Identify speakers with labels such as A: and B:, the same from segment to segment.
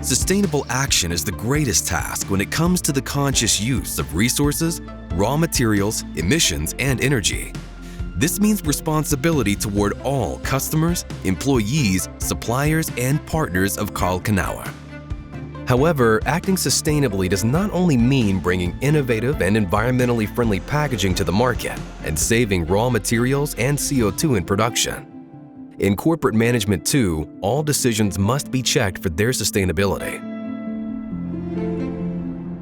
A: Sustainable action is the greatest task when it comes to the conscious use of resources, raw materials, emissions, and energy. This means responsibility toward all customers, employees, suppliers, and partners of Karl Knauer. However, acting sustainably does not only mean bringing innovative and environmentally friendly packaging to the market and saving raw materials and CO2 in production. In corporate management too, all decisions must be checked for their sustainability.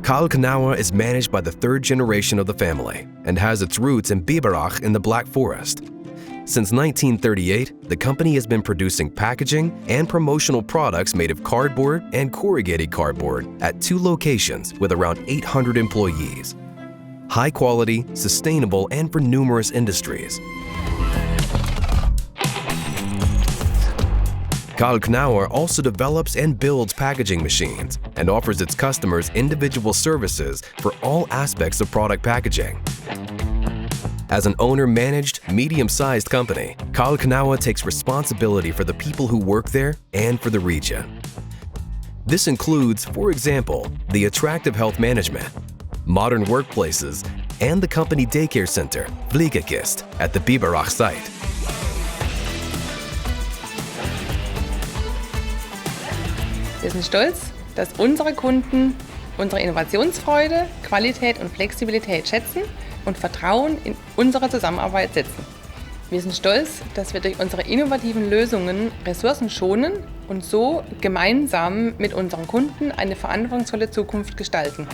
A: Karl Knauer is managed by the third generation of the family and has its roots in Biberach in the Black Forest. Since 1938, the company has been producing packaging and promotional products made of cardboard and corrugated cardboard at 2 locations with around 800 employees. High quality, sustainable, and for numerous industries. Karl Knauer also develops and builds packaging machines and offers its customers individual services for all aspects of product packaging. As an owner-managed, medium-sized company, Karl Knauer takes responsibility for the people who work there and for the region. This includes, for example, the attractive health management, modern workplaces, and the company daycare center, Pflegekist, at the Biberach site.
B: Wir sind stolz, dass unsere Kunden unsere Innovationsfreude, Qualität und Flexibilität schätzen und Vertrauen in unsere Zusammenarbeit setzen. Wir sind stolz, dass wir durch unsere innovativen Lösungen Ressourcen schonen und so gemeinsam mit unseren Kunden eine verantwortungsvolle Zukunft gestalten.